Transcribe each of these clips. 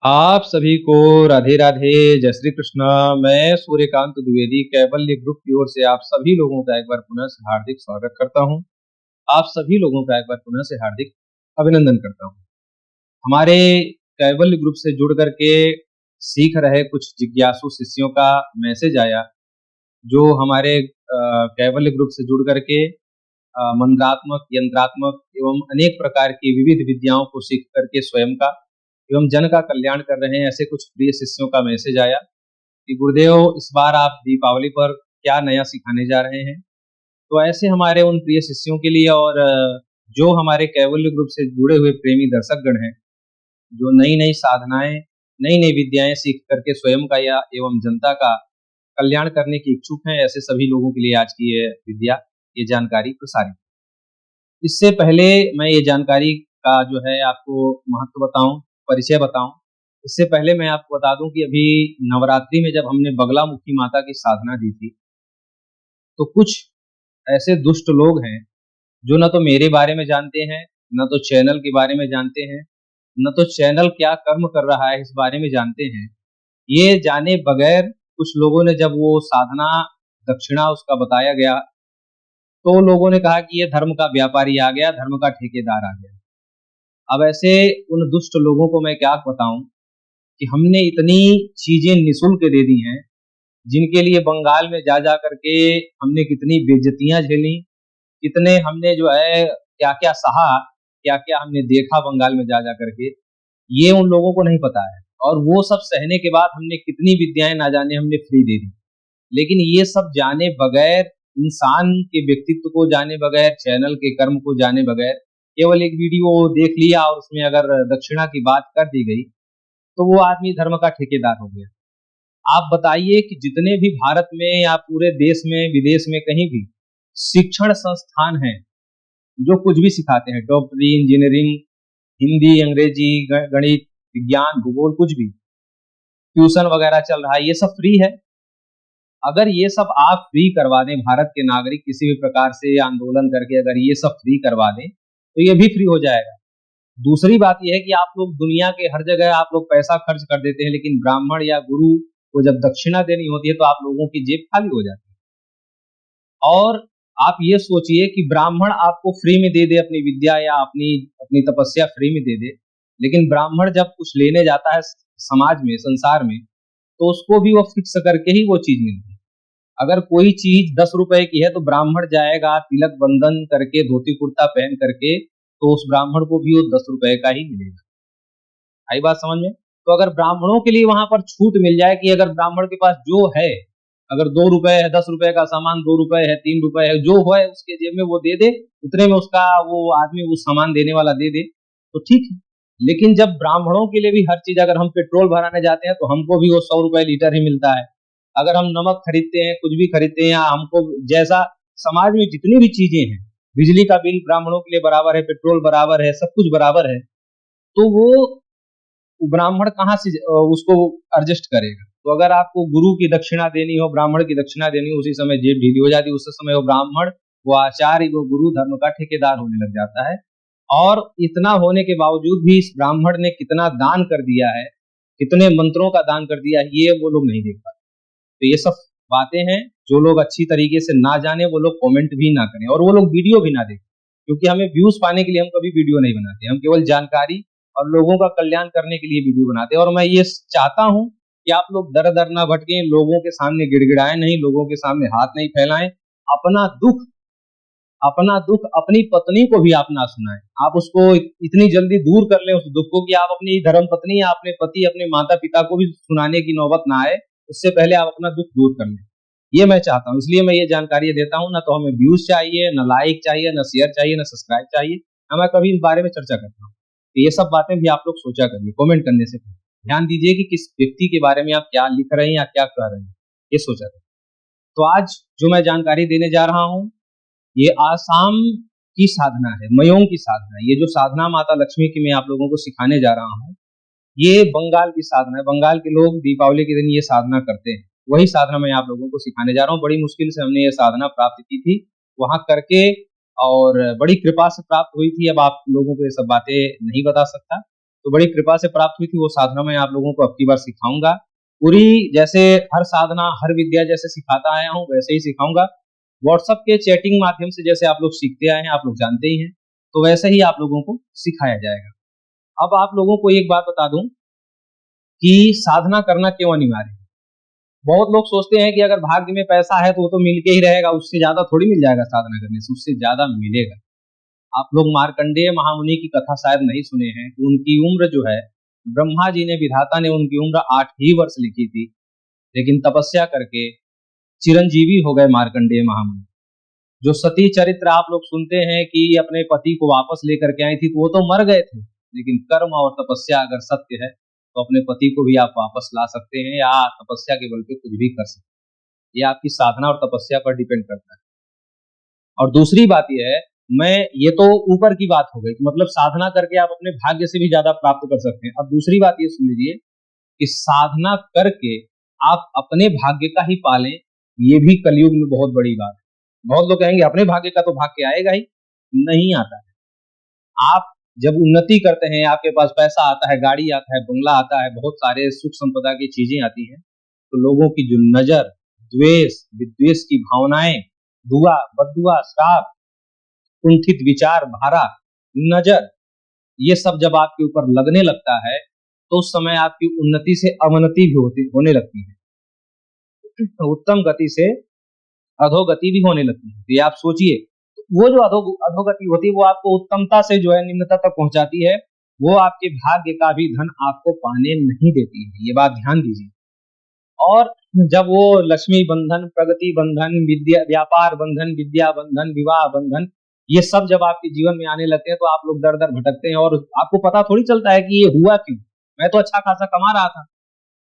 आप सभी को राधे राधे, जय श्री कृष्ण। मैं सूर्यकांत द्विवेदी कैवल्य ग्रुप की ओर से आप सभी लोगों का एक बार पुनः से हार्दिक स्वागत करता हूं। आप सभी लोगों का एक बार पुनः से हार्दिक अभिनंदन करता हूं। हमारे कैवल्य ग्रुप से जुड़ करके सीख रहे कुछ जिज्ञासु शिष्यों का मैसेज आया, जो हमारे कैवल्य ग्रुप से जुड़ करके मंत्रात्मक, यंत्रात्मक एवं अनेक प्रकार की विविध विद्याओं को सीख करके स्वयं का एवं जन का कल्याण कर रहे हैं। ऐसे कुछ प्रिय शिष्यों का मैसेज आया कि गुरुदेव, इस बार आप दीपावली पर क्या नया सिखाने जा रहे हैं। तो ऐसे हमारे उन प्रिय शिष्यों के लिए और जो हमारे कैवल्य ग्रुप से जुड़े हुए प्रेमी दर्शकगण हैं, जो नई नई साधनाएं, नई नई विद्याएं सीख करके स्वयं का या एवं जनता का कल्याण करने की इच्छुक हैं, ऐसे सभी लोगों के लिए आज की ये विद्या, ये जानकारी प्रसारित। इससे पहले मैं ये जानकारी का जो है आपको महत्व बताऊं, परिचय बताऊं, इससे पहले मैं आपको बता दूं कि अभी नवरात्रि में जब हमने बगलामुखी माता की साधना दी थी, तो कुछ ऐसे दुष्ट लोग हैं जो न तो मेरे बारे में जानते हैं, न तो चैनल के बारे में जानते हैं, न तो चैनल क्या कर्म कर रहा है इस बारे में जानते हैं। ये जाने बगैर कुछ लोगों ने, जब वो साधना दक्षिणा उसका बताया गया, तो लोगों ने कहा कि ये धर्म का व्यापारी आ गया, धर्म का ठेकेदार आ गया। अब ऐसे उन दुष्ट लोगों को मैं क्या बताऊं कि हमने इतनी चीजें निशुल्क दे दी हैं, जिनके लिए बंगाल में जा जा करके हमने कितनी बेइज्जतियां झेली, कितने हमने जो है क्या क्या सहा, क्या क्या हमने देखा बंगाल में जा जा करके, ये उन लोगों को नहीं पता है। और वो सब सहने के बाद हमने कितनी विद्याएं ना जाने हमने फ्री दे दी। लेकिन ये सब जाने बगैर, इंसान के व्यक्तित्व को जाने बगैर, चैनल के कर्म को जाने बगैर, केवल एक वीडियो देख लिया और उसमें अगर दक्षिणा की बात कर दी गई, तो वो आदमी धर्म का ठेकेदार हो गया। आप बताइए कि जितने भी भारत में या पूरे देश में, विदेश में, कहीं भी शिक्षण संस्थान हैं जो कुछ भी सिखाते हैं, डॉक्टरी, इंजीनियरिंग, हिंदी, अंग्रेजी, गणित, विज्ञान, भूगोल, कुछ भी ट्यूशन वगैरह चल रहा है, ये सब फ्री है। अगर ये सब आप फ्री करवा दें, भारत के नागरिक किसी भी प्रकार से आंदोलन करके अगर ये सब फ्री करवा दें, तो ये भी फ्री हो जाएगा। दूसरी बात यह है कि आप लोग दुनिया के हर जगह आप लोग पैसा खर्च कर देते हैं, लेकिन ब्राह्मण या गुरु को जब दक्षिणा देनी होती है तो आप लोगों की जेब खाली हो जाती है। और आप ये सोचिए कि ब्राह्मण आपको फ्री में दे दे अपनी विद्या या अपनी अपनी तपस्या फ्री में दे दे, लेकिन ब्राह्मण जब कुछ लेने जाता है समाज में, संसार में, तो उसको भी वो फिक्स करके ही वो चीज मिलती है। अगर कोई चीज 10 रुपए की है तो ब्राह्मण जाएगा तिलक बंधन करके, धोती कुर्ता पहन करके, तो उस ब्राह्मण को भी वो 10 रुपए का ही मिलेगा। आई बात समझ में? तो अगर ब्राह्मणों के लिए वहां पर छूट मिल जाए कि अगर ब्राह्मण के पास जो है, अगर 2 रुपए है, 10 रुपए का सामान 2 रुपए है, 3 रुपए है, जो है उसके जेब में वो दे दे, उतने में उसका वो आदमी वो सामान देने वाला दे दे, तो ठीक है। लेकिन जब ब्राह्मणों के लिए भी हर चीज, अगर हम पेट्रोल भराने जाते हैं तो हमको भी वो 100 रुपए लीटर ही मिलता है। अगर हम नमक खरीदते हैं, कुछ भी खरीदते हैं, या हमको जैसा समाज में जितनी भी चीजें हैं, बिजली का बिल ब्राह्मणों के लिए बराबर है, पेट्रोल बराबर है, सब कुछ बराबर है, तो वो ब्राह्मण कहाँ से उसको एडजस्ट करेगा। तो अगर आपको गुरु की दक्षिणा देनी हो, ब्राह्मण की दक्षिणा देनी हो, उसी समय जेब ढीली हो जाती है। उस समय वो ब्राह्मण, वो आचार्य, वो गुरु धर्म का ठेकेदार होने लग जाता है। और इतना होने के बावजूद भी इस ब्राह्मण ने कितना दान कर दिया है, कितने मंत्रों का दान कर दिया है, ये वो लोग नहीं देख पाते। तो ये सब बातें हैं, जो लोग अच्छी तरीके से ना जाने वो लोग कमेंट भी ना करें, और वो लोग वीडियो भी ना देखें, क्योंकि हमें व्यूज पाने के लिए हम कभी वीडियो नहीं बनाते। हम केवल जानकारी और लोगों का कल्याण करने के लिए वीडियो बनाते हैं। और मैं ये चाहता हूं कि आप लोग दर दर ना भटकें, लोगों के सामने गिड़गिड़ाएं नहीं, लोगों के सामने हाथ नहीं फैलाएं। अपना दुख, अपना दुख अपनी पत्नी को भी आप ना सुनाएं। आप उसको इतनी जल्दी दूर कर लें उस दुख को कि आप अपनी धर्म पत्नी या अपने पति, अपने माता पिता को भी सुनाने की नौबत ना आए, उससे पहले आप अपना दुख दूर कर लें। ये मैं चाहता हूँ, इसलिए मैं ये जानकारी देता हूँ। ना तो हमें व्यूज चाहिए, ना लाइक चाहिए, ना शेयर चाहिए, ना सब्सक्राइब चाहिए, ना मैं कभी इस बारे में चर्चा करता हूँ। तो ये सब बातें भी आप लोग सोचा करिए, कमेंट करने से पहले ध्यान दीजिए कि किस व्यक्ति के बारे में आप क्या लिख रहे हैं या क्या कह रहे हैं, ये सोचा करिए। तो आज जो मैं जानकारी देने जा रहा हूँ, ये आसाम की साधना है, मयोंग की साधना है। ये जो साधना माता लक्ष्मी की मैं आप लोगों को सिखाने जा रहा हूँ, ये बंगाल की साधना है। बंगाल के लोग दीपावली के दिन ये साधना करते हैं, वही साधना मैं आप लोगों को सिखाने जा रहा हूँ। बड़ी मुश्किल से हमने ये साधना प्राप्त की थी वहां करके, और बड़ी कृपा से प्राप्त हुई थी। अब आप लोगों को ये सब बातें नहीं बता सकता, तो बड़ी कृपा से प्राप्त हुई थी, वो साधना मैं आप लोगों को अब की बार सिखाऊंगा पूरी। जैसे हर साधना हर विद्या जैसे सिखाता आया हूँ वैसे ही सिखाऊंगा। व्हाट्सएप के चैटिंग माध्यम से जैसे आप लोग सीखते आए हैं, आप लोग जानते ही हैं, तो वैसे ही आप लोगों को सिखाया जाएगा। अब आप लोगों को एक बात बता दूं कि साधना करना क्यों अनिवार्य है। बहुत लोग सोचते हैं कि अगर भाग्य में पैसा है तो वो तो मिल के ही रहेगा, उससे ज्यादा थोड़ी मिल जाएगा साधना करने से, उससे ज्यादा मिलेगा। आप लोग मार्कंडेय महामुनि की कथा शायद नहीं सुने हैं कि उनकी उम्र जो है, ब्रह्मा जी ने, विधाता ने उनकी उम्र 8 ही वर्ष लिखी थी, लेकिन तपस्या करके चिरंजीवी हो गए मार्कंडेय महामुनि। जो सती चरित्र आप लोग सुनते हैं कि अपने पति को वापस लेकर के आई थी, तो वो तो मर गए थे, लेकिन कर्म और तपस्या अगर सत्य है तो अपने पति को भी आप वापस ला सकते हैं, या तपस्या के बल पे कुछ भी कर सकते हैं। ये आपकी साधना और तपस्या पर डिपेंड करता है। और दूसरी बात यह है, मैं ये तो ऊपर की बात हो गई, मतलब साधना करके आप अपने भाग्य से भी ज्यादा प्राप्त कर सकते हैं। अब दूसरी बात ये सुन लीजिए कि साधना करके आप अपने भाग्य का ही पालें, ये भी कलयुग में बहुत बड़ी बात है। बहुत लोग कहेंगे अपने भाग्य का तो भाग्य आएगा ही, नहीं आता है। आप जब उन्नति करते हैं, आपके पास पैसा आता है, गाड़ी आता है, बंगला आता है, बहुत सारे सुख संपदा की चीजें आती हैं, तो लोगों की जो नजर, द्वेष, विद्वेष की भावनाएं, दुआ, बद्दुआ, श्राप, कुंठित विचार, भारा, नजर, ये सब जब आपके ऊपर लगने लगता है तो उस समय आपकी उन्नति से अवनति भी होने लगती है, उत्तम गति से अधोगति भी होने लगती है। ये आप सोचिए, वो जो अधोगति होती है वो आपको उत्तमता से जो है निम्नता तक पहुंचाती है, वो आपके भाग्य का भी धन आपको पाने नहीं देती है। ये बात ध्यान दीजिए। और जब वो लक्ष्मी बंधन, प्रगति बंधन, विद्या, व्यापार बंधन, विद्या बंधन, विवाह बंधन, ये सब जब आपके जीवन में आने लगते हैं तो आप लोग दर दर भटकते हैं, और आपको पता थोड़ी चलता है कि ये हुआ क्यों। मैं तो अच्छा खासा कमा रहा था,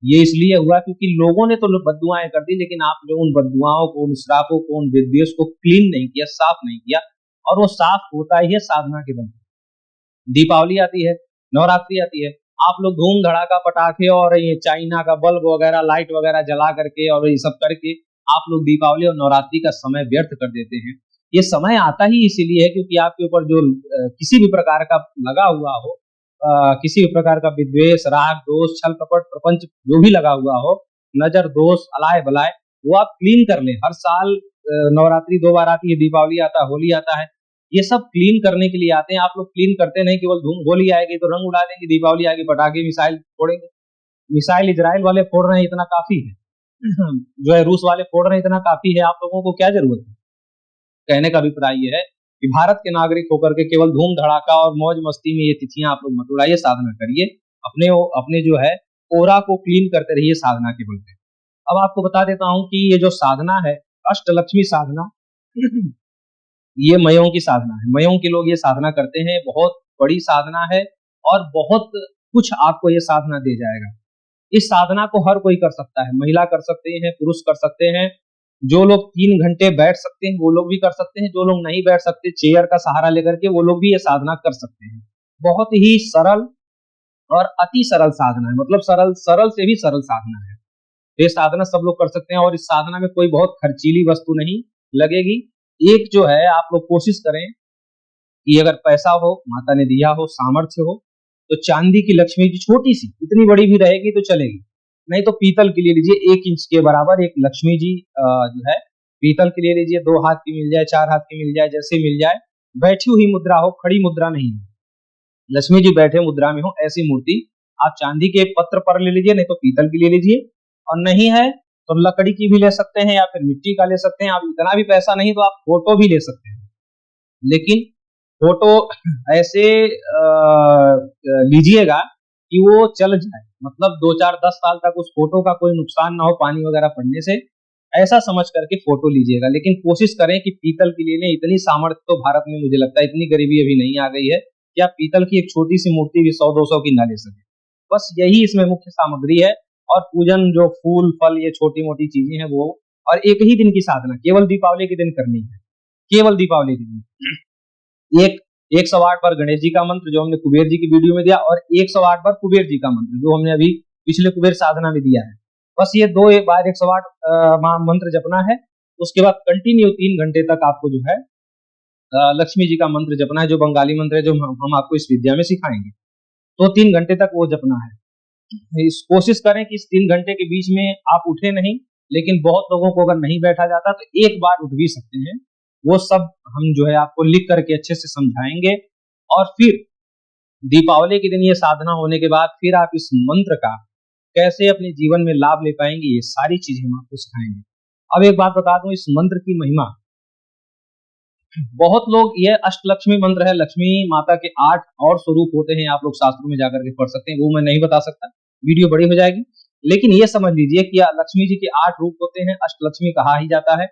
ये इसलिए हुआ क्योंकि लोगों ने तो बद्दुआएं कर दी, लेकिन आपने उन बद्दुआओं को, उन श्रापों को, उन विद्वेष को क्लीन नहीं किया, साफ नहीं किया। और वो साफ होता ही है साधना के बल। दीपावली आती है, नवरात्रि आती है, आप लोग धूम धड़ाका पटाखे और ये चाइना का बल्ब वगैरह, लाइट वगैरह जला करके और ये सब करके आप लोग दीपावली और नवरात्रि का समय व्यर्थ कर देते हैं। ये समय आता ही इसीलिए है क्योंकि आपके ऊपर जो किसी भी प्रकार का लगा हुआ हो, किसी भी प्रकार का विद्वेष, राग, दोष, छल कपट, प्रपंच जो भी लगा हुआ हो, नजर दोष, अलाय बलाय, वो आप क्लीन कर लें। हर साल नवरात्रि 2 बार आती है, दीपावली आता है, होली आता है, ये सब क्लीन करने के लिए आते हैं। आप लोग क्लीन करते नहीं, केवल धूम, होली आएगी तो रंग उड़ा देंगे, दीपावली आएगी पटाखे मिसाइल फोड़ेंगे। मिसाइल इजराइल वाले फोड़ रहे हैं, इतना काफी है। जो है रूस वाले फोड़ रहे हैं, इतना काफी है। आप लोगों को क्या जरूरत है? कहने का अभिप्राय ये है कि भारत के नागरिक होकर के केवल धूम धड़ाका और मौज मस्ती में ये तिथियां आप लोग मत उड़ाइए, साधना करिए, अपने अपने जो है ओरा को क्लीन करते रहिए साधना के बल पे। अब आपको बता देता हूं कि ये जो साधना है, अष्टलक्ष्मी साधना, ये मयों की साधना है। मयों के लोग ये साधना करते हैं, बहुत बड़ी साधना है और बहुत कुछ आपको ये साधना दे जाएगा। इस साधना को हर कोई कर सकता है, महिला कर सकते हैं, पुरुष कर सकते हैं। जो लोग 3 घंटे बैठ सकते हैं वो लोग भी कर सकते हैं, जो लोग नहीं बैठ सकते चेयर का सहारा लेकर के, वो लोग भी ये साधना कर सकते हैं। बहुत ही सरल और अति सरल साधना है, मतलब सरल सरल से भी सरल साधना है। ये साधना सब लोग कर सकते हैं और इस साधना में कोई बहुत खर्चीली वस्तु नहीं लगेगी। एक जो है, आप लोग कोशिश करें कि अगर पैसा हो, माता ने दिया हो, सामर्थ्य हो, तो चांदी की लक्ष्मी जी छोटी सी, इतनी बड़ी भी रहेगी तो चलेगी, नहीं तो पीतल की ले लीजिए, 1 इंच के बराबर एक लक्ष्मी जी जो है पीतल की ले लीजिए। 2 हाथ की मिल जाए, 4 हाथ की मिल जाए, जैसे मिल जाए, बैठी हुई मुद्रा हो, खड़ी मुद्रा नहीं है, लक्ष्मी जी बैठे मुद्रा में हो, ऐसी मूर्ति आप चांदी के पत्र पर ले लीजिए, नहीं तो पीतल की ले लीजिए। और नहीं है तो लकड़ी की भी ले सकते हैं या फिर मिट्टी का ले सकते हैं। आप इतना भी पैसा नहीं तो आप फोटो भी ले सकते हैं, लेकिन फोटो ऐसे लीजिएगा कि वो चल जाए, मतलब 2 4 10 साल तक उस फोटो का कोई नुकसान ना हो पानी वगैरह पड़ने से, ऐसा समझ करके फोटो लीजिएगा। लेकिन कोशिश करें कि पीतल की ले लें। इतनी सामर्थ्य तो भारत में मुझे लगता है, इतनी गरीबी अभी नहीं आ गई है कि आप पीतल की एक छोटी सी मूर्ति भी 100 200 की ना ले सके। बस यही इसमें मुख्य सामग्री है। और पूजन, जो फूल फल, ये छोटी मोटी चीजें हैं वो, और एक ही दिन की साधना केवल दीपावली के दिन करनी है, केवल दीपावली के दिन। 108 बार गणेश जी का मंत्र जो हमने कुबेर जी की वीडियो में दिया, और 108 बार कुबेर जी का मंत्र जो हमने अभी पिछले कुबेर साधना में दिया है। बस ये 2 बार 108 मंत्र जपना है। उसके बाद कंटिन्यू 3 घंटे तक आपको जो है लक्ष्मी जी का मंत्र जपना है, जो बंगाली मंत्र है, जो हम आपको इस विद्या में सिखाएंगे। तो 3 घंटे तक वो जपना है। इस कोशिश करें कि इस 3 घंटे के बीच में आप उठे नहीं, लेकिन बहुत लोगों को अगर नहीं बैठा जाता तो एक बार उठ भी सकते हैं। वो सब हम जो है आपको लिख करके अच्छे से समझाएंगे। और फिर दीपावली के दिन ये साधना होने के बाद फिर आप इस मंत्र का कैसे अपने जीवन में लाभ ले पाएंगे, ये सारी चीजें हम आपको सिखाएंगे। अब एक बात बता दूं, इस मंत्र की महिमा, बहुत लोग, ये अष्टलक्ष्मी मंत्र है, लक्ष्मी माता के 8 और स्वरूप होते हैं, आप लोग शास्त्रों में जाकर के पढ़ सकते हैं, वो मैं नहीं बता सकता, वीडियो बड़ी हो जाएगी। लेकिन ये समझ लीजिए कि लक्ष्मी जी के 8 रूप होते हैं, अष्टलक्ष्मी कहा ही जाता है।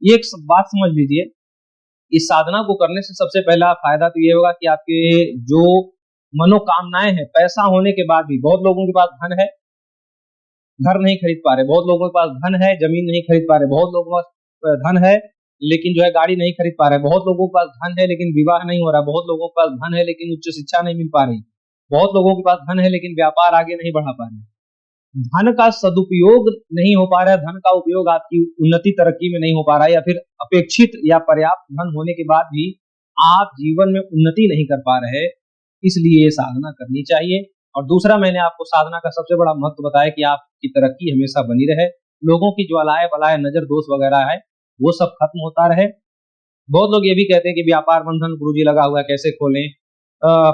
ये एक बात समझ लीजिए, इस साधना को करने से सबसे पहला फायदा तो ये होगा कि आपके जो मनोकामनाएं हैं, पैसा होने के बाद भी, बहुत लोगों के पास धन है, घर नहीं खरीद पा रहे, बहुत लोगों के पास धन है, जमीन नहीं खरीद पा रहे, बहुत लोगों के पास धन है लेकिन जो है गाड़ी नहीं खरीद पा रहे, बहुत लोगों के पास धन है लेकिन विवाह नहीं हो रहा, बहुत लोगों के पास धन है लेकिन उच्च शिक्षा नहीं मिल पा रही, बहुत लोगों के पास धन है लेकिन व्यापार आगे नहीं बढ़ा पा रहे। धन का सदुपयोग नहीं हो पा रहा है, धन का उपयोग आपकी उन्नति तरक्की में नहीं हो पा रहा है, या फिर अपेक्षित या पर्याप्त धन होने के बाद भी आप जीवन में उन्नति नहीं कर पा रहे, इसलिए ये साधना करनी चाहिए। और दूसरा, मैंने आपको साधना का सबसे बड़ा महत्व बताया कि आपकी तरक्की हमेशा बनी रहे, लोगों की जो अलाय बलाय नजर दोष वगैरह है वो सब खत्म होता रहे। बहुत लोग ये भी कहते हैं कि व्यापार बंधन गुरुजी लगा हुआ है, कैसे खोलें,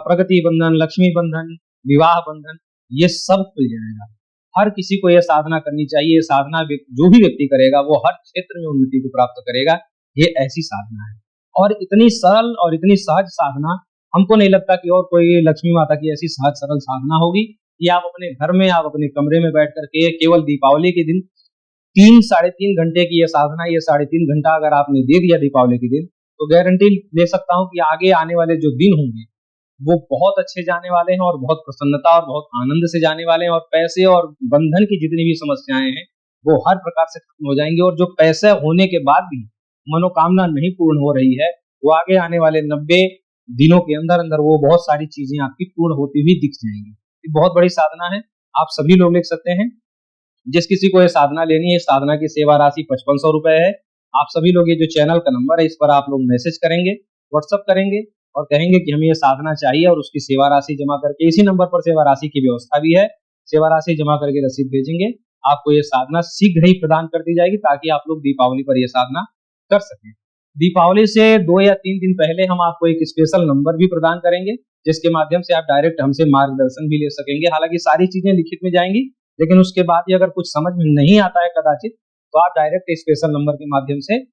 प्रगति बंधन, लक्ष्मी बंधन, विवाह बंधन, ये सब खुल जाएगा। हर किसी को यह साधना करनी चाहिए। साधना जो भी व्यक्ति करेगा वो हर क्षेत्र में उन्नति को प्राप्त करेगा। ये ऐसी साधना है और इतनी सरल और इतनी सहज साधना, हमको नहीं लगता कि और कोई लक्ष्मी माता की ऐसी सहज सरल साधना होगी कि आप अपने घर में, आप अपने कमरे में बैठ करके केवल दीपावली के दिन 3-3.5 घंटे की ये साधना, ये 3.5 घंटा अगर आपने दे दिया दीपावली के दिन, तो गारंटी ले सकता हूं कि आगे आने वाले जो दिन होंगे वो बहुत अच्छे जाने वाले हैं और बहुत प्रसन्नता और बहुत आनंद से जाने वाले हैं। और पैसे और बंधन की जितनी भी समस्याएं हैं वो हर प्रकार से खत्म हो जाएंगी। और जो पैसे होने के बाद भी मनोकामना नहीं पूर्ण हो रही है, वो आगे आने वाले 90 दिनों के अंदर अंदर वो बहुत सारी चीजें आपकी पूर्ण होती हुई दिख जाएंगी। ये बहुत बड़ी साधना है, आप सभी लोग लिख सकते हैं। जिस किसी को ये साधना लेनी है, साधना की सेवा राशि 5500 रुपए है। आप सभी लोग, ये जो चैनल का नंबर है इस पर आप लोग मैसेज करेंगे, व्हाट्सअप करेंगे और कहेंगे कि हमें ये साधना चाहिए और उसकी सेवा राशि जमा करके, इसी नंबर पर सेवा राशि की व्यवस्था भी है, सेवा राशि जमा करके रसीद भेजेंगे, आपको ये साधना शीघ्र ही प्रदान कर दी जाएगी ताकि आप लोग दीपावली पर यह साधना कर सकें। दीपावली से 2 या 3 दिन पहले हम आपको एक स्पेशल नंबर भी प्रदान करेंगे जिसके माध्यम से आप डायरेक्ट हमसे मार्गदर्शन भी ले सकेंगे। हालांकि सारी चीजें लिखित में जाएंगी, लेकिन उसके बाद ही अगर कुछ समझ में नहीं आता है कदाचित, तो आप डायरेक्ट स्पेशल नंबर के माध्यम से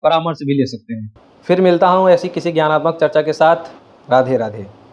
परामर्श भी ले सकते हैं। फिर मिलता हूँ ऐसी किसी ज्ञानात्मक चर्चा के साथ। राधे राधे।